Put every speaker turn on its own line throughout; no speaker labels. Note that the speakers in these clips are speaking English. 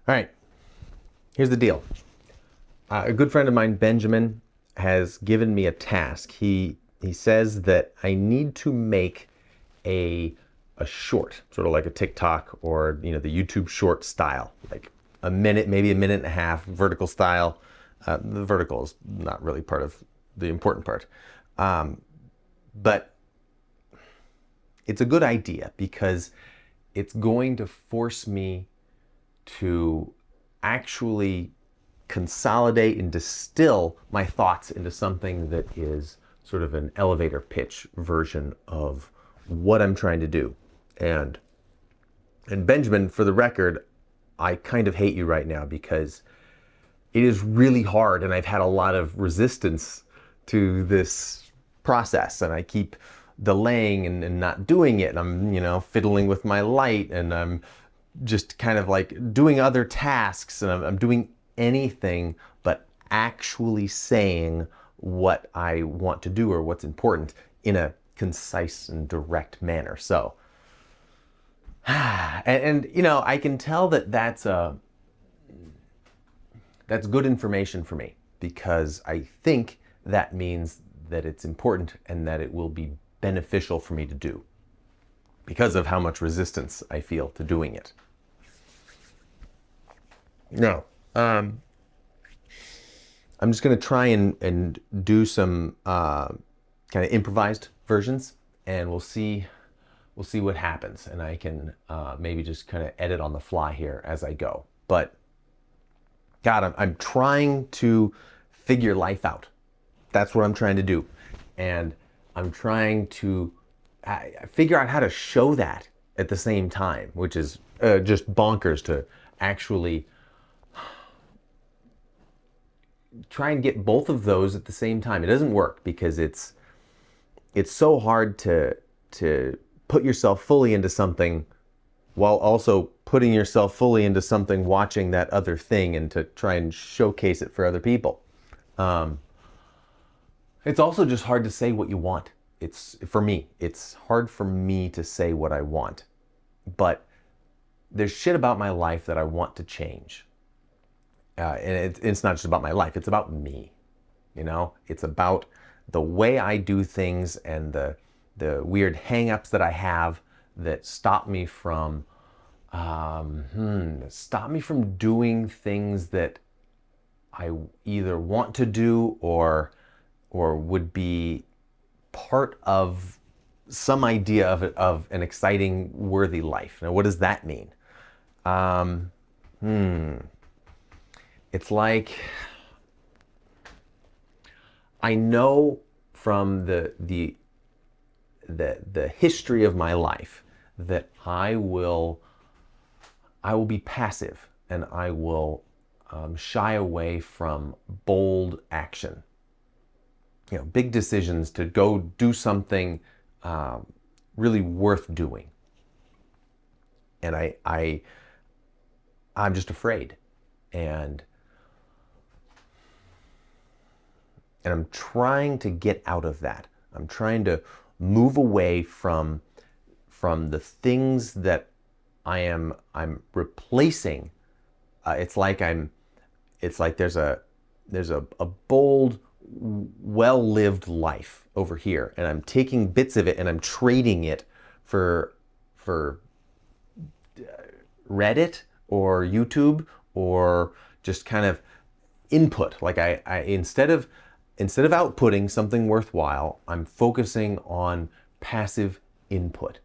All right, here's the deal. A good friend of mine, Benjamin, has given me a task. He says that I need to make a a short, sort of like a TikTok or the YouTube short style, like a minute, maybe a minute and a half, vertical style. The vertical is not really part of the important part, but it's a good idea because it's going to force me to actually consolidate and distill my thoughts into something that is sort of an elevator pitch version of what I'm trying to do. And Benjamin, for the record, I kind of hate you right now because it is really hard and I've had a lot of resistance to this process and I keep delaying and not doing it. And I'm, fiddling with my light and I'm just kind of like doing other tasks and I'm doing anything but actually saying what I want to do or what's important in a concise and direct manner. So, and I can tell that that's good information for me because I think that means that it's important and that it will be beneficial for me to do because of how much resistance I feel to doing it. Now, I'm just going to try and do some kind of improvised versions, and we'll see what happens. And I can maybe just kind of edit on the fly here as I go. But God, I'm trying to figure life out. That's what I'm trying to do, and I'm trying to figure out how to show that at the same time, which is just bonkers to actually try and get both of those at the same time. It doesn't work because it's so hard to put yourself fully into something while also putting yourself fully into something, watching that other thing, and to try and showcase it for other people. It's also just hard to say what you want. For me, it's hard for me to say what I want. But there's shit about my life that I want to change. And it's not just about my life, it's about me. It's about the way I do things and the weird hang-ups that I have that stop me from doing things that I either want to do or would be part of some idea of an exciting, worthy life. Now, what does that mean? It's like I know from the history of my life that I will be passive and I will shy away from bold action. Big decisions to go do something really worth doing. And I'm just afraid. And I'm trying to get out of that. I'm trying to move away from the things that I'm replacing. It's like there's a bold, well-lived life over here, and I'm taking bits of it and I'm trading it for Reddit or YouTube or just kind of input. Like I instead of outputting something worthwhile, I'm focusing on passive input.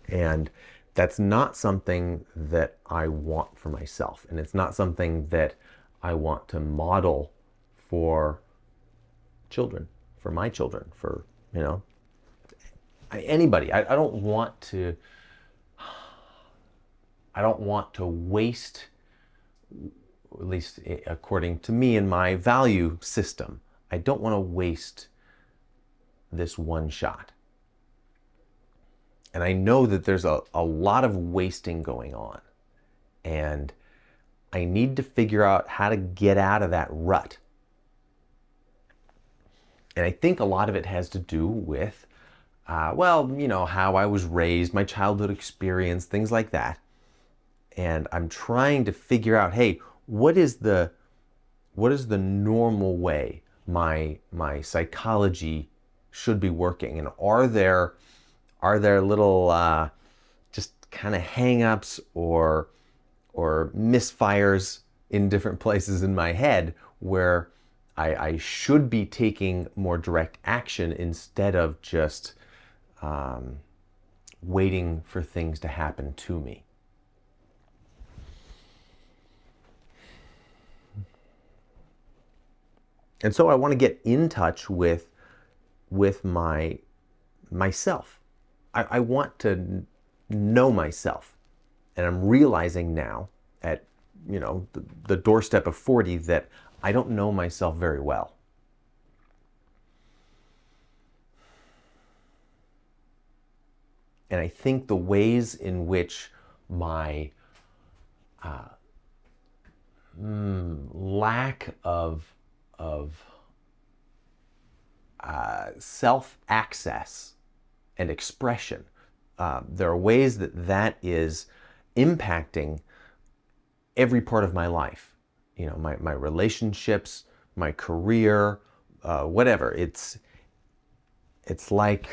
And that's not something that I want for myself. And it's not something that I want to model for children, for my children, for, anybody. I don't want to waste, at least according to me and my value system, I don't want to waste this one shot. And I know that there's a lot of wasting going on. And I need to figure out how to get out of that rut. And I think a lot of it has to do with, how I was raised, my childhood experience, things like that. And I'm trying to figure out, hey, what is the normal way my psychology should be working, and are there little just kind of hang-ups or misfires in different places in my head where I should be taking more direct action instead of just waiting for things to happen to me. And so I want to get in touch with myself. I want to know myself. And I'm realizing now at the doorstep of 40 that I don't know myself very well. And I think the ways in which my lack of self-access and expression, there are ways that is impacting every part of my life. My relationships, my career, whatever. It's like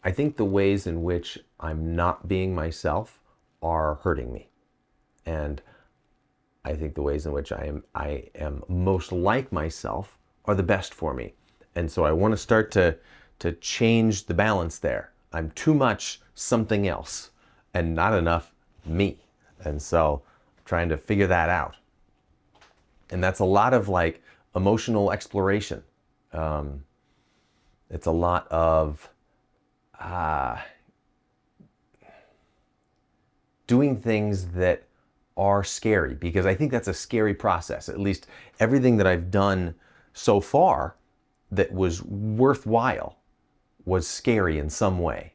I think the ways in which I'm not being myself are hurting me. And I think the ways in which I am most like myself are the best for me. And so I want to start to change the balance there. I'm too much something else and not enough me. And so I'm trying to figure that out. And that's a lot of like emotional exploration. It's a lot of doing things that are scary, because I think that's a scary process. At least everything that I've done so far that was worthwhile was scary in some way.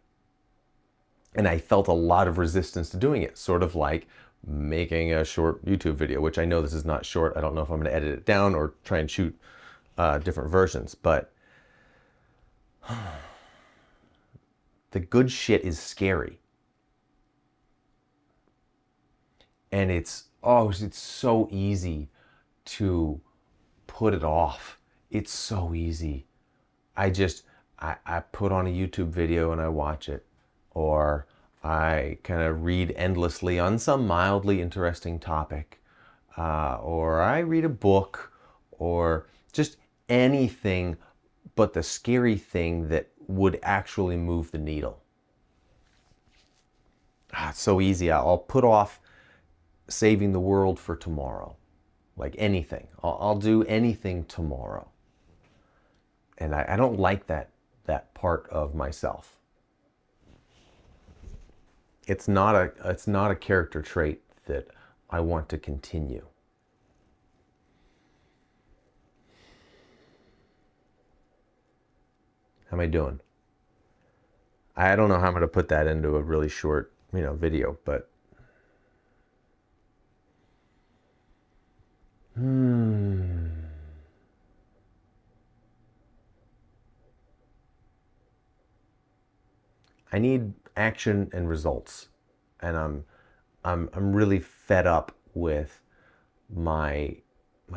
And I felt a lot of resistance to doing it, sort of like making a short YouTube video, which I know this is not short. I don't know if I'm going to edit it down or try and shoot different versions, but the good shit is scary. And it's so easy to put it off. It's so easy. I put on a YouTube video and I watch it, or I kind of read endlessly on some mildly interesting topic, or I read a book, or just anything but the scary thing that would actually move the needle. It's so easy. I'll put off saving the world for tomorrow. Like anything. I'll do anything tomorrow. And I don't like that part of myself. It's not a character trait that I want to continue. How am I doing? I don't know how I'm going to put that into a really short, video, but I need action and results. And I'm really fed up with my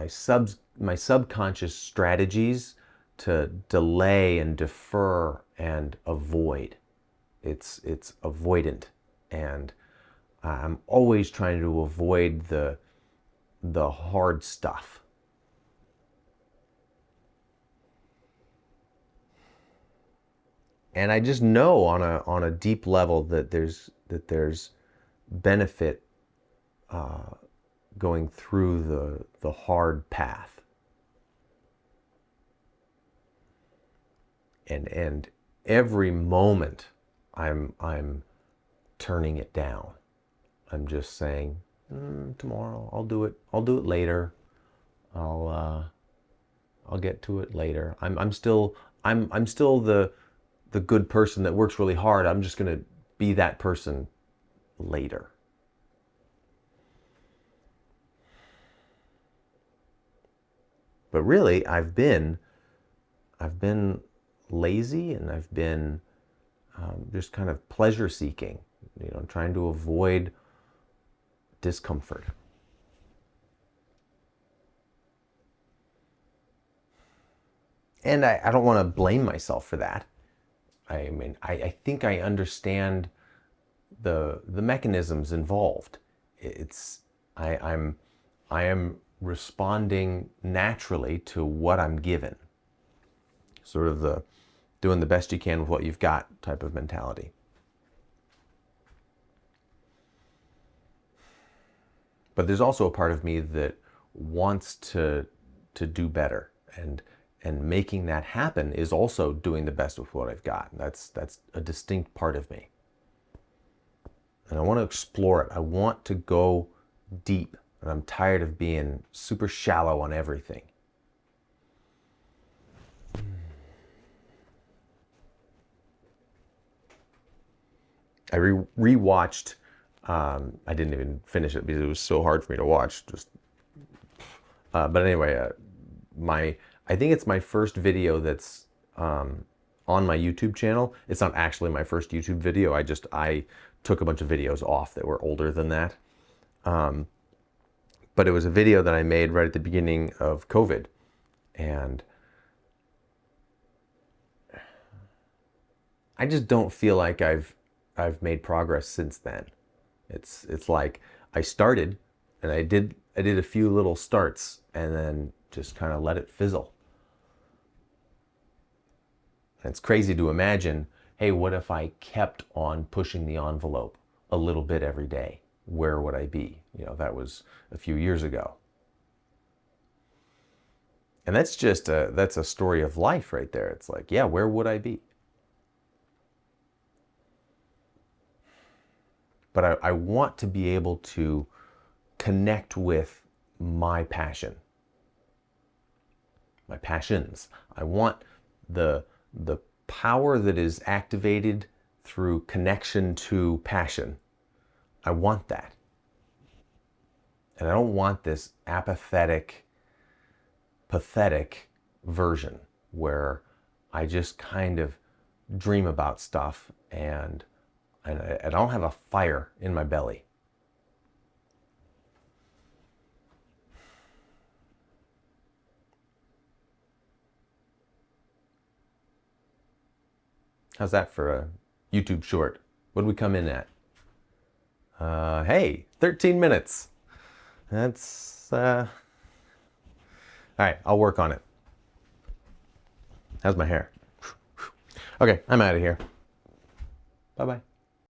subconscious strategies to delay and defer and avoid. It's avoidant, and I'm always trying to avoid the hard stuff. And I just know on a deep level that there's benefit going through the hard path. And every moment I'm turning it down. I'm just saying, tomorrow I'll do it. I'll do it later. I'll get to it later. I'm still the good person that works really hard. I'm just gonna be that person later. But really, I've been lazy, and I've been just kind of pleasure seeking, trying to avoid discomfort. And I don't want to blame myself for that. I mean, I think I understand the mechanisms involved. I am responding naturally to what I'm given. Sort of the doing the best you can with what you've got type of mentality. But there's also a part of me that wants to do better, and making that happen is also doing the best with what I've got. That's a distinct part of me. And I want to explore it. I want to go deep, and I'm tired of being super shallow on everything. I rewatched. I didn't even finish it because it was so hard for me to watch. But anyway, I think it's my first video that's on my YouTube channel. It's not actually my first YouTube video. I took a bunch of videos off that were older than that. But it was a video that I made right at the beginning of COVID, and I just don't feel like I've made progress since then. It's like I started and I did a few little starts and then just kind of let it fizzle. And it's crazy to imagine, hey, what if I kept on pushing the envelope a little bit every day? Where would I be? That was a few years ago. And that's a story of life right there. It's like, yeah, where would I be? But I want to be able to connect with my passion, my passions. I want the power that is activated through connection to passion. I want that. And I don't want this apathetic, pathetic version where I just kind of dream about stuff and I don't have a fire in my belly. How's that for a YouTube short? What did we come in at? Hey, 13 minutes. That's, all right, I'll work on it. How's my hair? Okay, I'm out of here. Bye-bye.